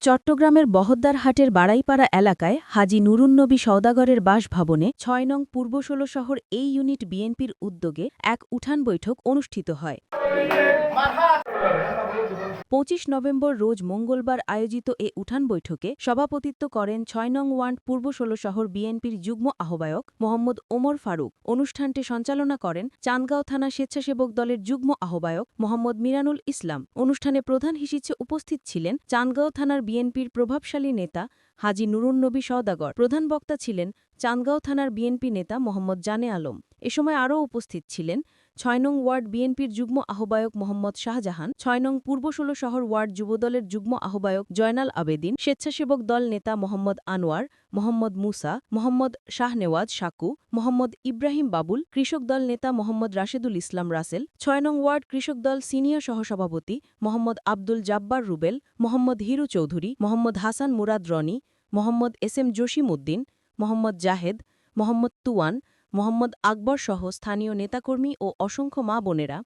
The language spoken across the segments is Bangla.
চট্টগ্রামের বহদ্দারহাটের বাড়াইপাড়া এলাকায় হাজী নুরুন্নবী সওদাগরের বাসভবনে ৬ নং পূর্ব ১৬ শহর এই ইউনিট বিএনপির উদ্যোগে এক উঠান বৈঠক অনুষ্ঠিত হয়। ২৫ নভেম্বর রোজ মঙ্গলবার আয়োজিত এ উঠান বৈঠকে সভাপতিত্ব করেন ৬ নং ওয়ার্ড পূর্ব ১৬ শহর বিএনপির যুগ্ম আহ্বায়ক মোহাম্মদ ওমর ফারুক। অনুষ্ঠানটি সঞ্চালনা করেন চান্দগাঁও থানা স্বেচ্ছাসেবক দলের যুগ্ম আহ্বায়ক মোহাম্মদ মিরানুল ইসলাম। অনুষ্ঠানে প্রধান হিসেবে উপস্থিত ছিলেন চান্দগাঁও থানার বিএনপির প্রভাবশালী নেতা হাজী নুরুন্নবী সওদাগর। প্রধান বক্তা ছিলেন চান্দগাঁও থানার বিএনপি নেতা মোহাম্মদ জানে আলম। এ সময় আরও উপস্থিত ছিলেন ৬ নং ওয়ার্ড বিএনপির যুগ্ম আহ্বায়ক মোহাম্মদ শাহজাহান, ৬ নং পূর্ব ১৬ শহর ওয়ার্ড যুবদলের যুগ্ম আহ্বায়ক জয়নাল আবেদিন, স্বেচ্ছাসেবক দল নেতা মোহাম্মদ আনোয়ার, মোহাম্মদ মুসা, মোহাম্মদ শাহনেওয়াজ শাকু, মোহাম্মদ ইব্রাহিম বাবুল, কৃষক দল নেতা মোহাম্মদ রাশেদুল ইসলাম রাসেল, ৬ নং ওয়ার্ড কৃষক দল সিনিয়র সহসভাপতি মোহাম্মদ আব্দুল জাব্বার রুবেল, মোহাম্মদ হিরু চৌধুরী, মোহাম্মদ হাসান মুরাদ রনি, মোহাম্মদ এস জসিম উদ্দিন, মোহাম্মদ জাহেদ, মোহাম্মদ তুয়ান, মোহাম্মদ আকবর সহ স্থানীয় নেতাকর্মী ও অসংখ্য মা বোনেরা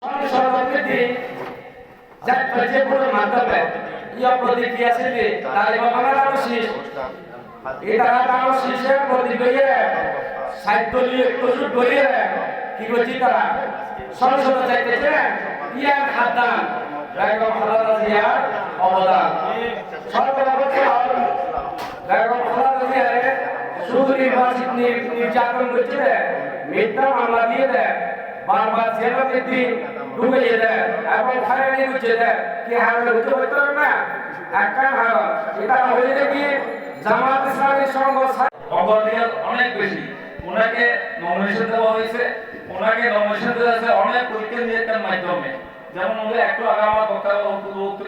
নির্যাতন করছে, মিথ্যা মামলা দিয়ে দেয়, বারবার জেলবন্দি ঢুকিয়ে দেয় এবং ফাইনালি বুঝিয়ে দেয় কি হারলে হতে হতে হবে না একটা হার এটা হয়ে দেখি জামাত ইসলামী সংঘ অবদান অনেক বেশি। ওনাকে নমিনেশন দেওয়া হয়েছে, ওনাকে নমিনেশন দেওয়া হয়েছে অনেক পরীক্ষা নিরীক্ষার মাধ্যমে। যেমন ওদের একটু আগে আমার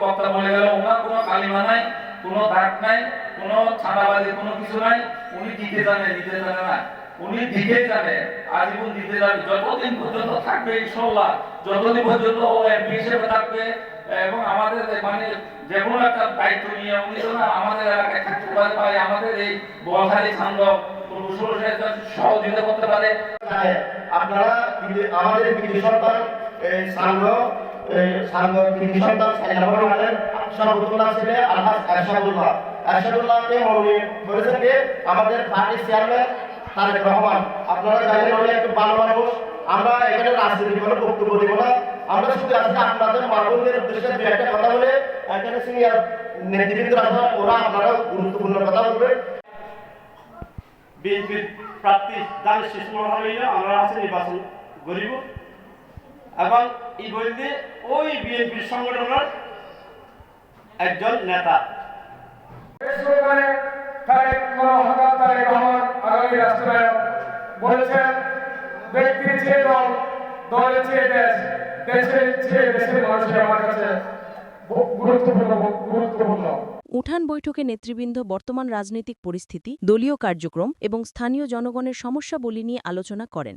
বক্তা বলে গেল ওনার কোনো কালিমা নাই, কোনো দাগ নাই, কোনো ছানাবাজি কোনো কিছু নাই। উনি দিতে জানে, দিতে জানে না, উনি দিতে জানে, আজীবন দিতে যাবে যতদিন পর্যন্ত থাকবে ইনশাআল্লাহ, যতদিন পর্যন্ত ও এমপি হিসেবে থাকবে এবং আমাদের মানে যে কোনো একটা দায়িত্ব নিয়ে উনি তো না আমাদের এলাকায় থাকতে পারে, আমাদের এই বলখালি ছান্দক সহযোগিতা করতে পারে। আপনারা আমাদের কৃষি সন্তান কৃষি সন্তান সর্বোত্তম ছেলে আলহাজ এরশাদুল্লাহকে মনোনীত করেছেন আমাদের পার্টির চেয়ারম্যান তারেক রহমান। আপনারা জানেন উনি একটু ভালো মানুষ। আমরা এখানে রাজনীতি কোনো বক্তব্য দিব না, আমরা শুধু আজকে আপনাদের মাধ্যমের উদ্দেশ্যে দু একটা কথা বলে এখানে সিনিয়র নেতৃবৃন্দ ওরা আপনারা গুরুত্বপূর্ণ কথা বলবে। বিএনপির প্রার্থী দানের শেষ মহাবিল আমরা আছে নির্বাচন করিব এবং এই বইতে ওই বিএনপির সংগঠনের একজন নেতা আগামী রাষ্ট্রনায়ক বলেছেন ব্যক্তির চেয়ে দল, দলের চেয়ে দেশ, দেশের চেয়ে দেশের মানুষের আমার কাছে গুরুত্বপূর্ণ। উঠান বৈঠকে নেতৃবৃন্দ বর্তমান রাজনৈতিক পরিস্থিতি, দলীয় কার্যক্রম এবং স্থানীয় জনগণের সমস্যাবলী নিয়ে আলোচনা করেন।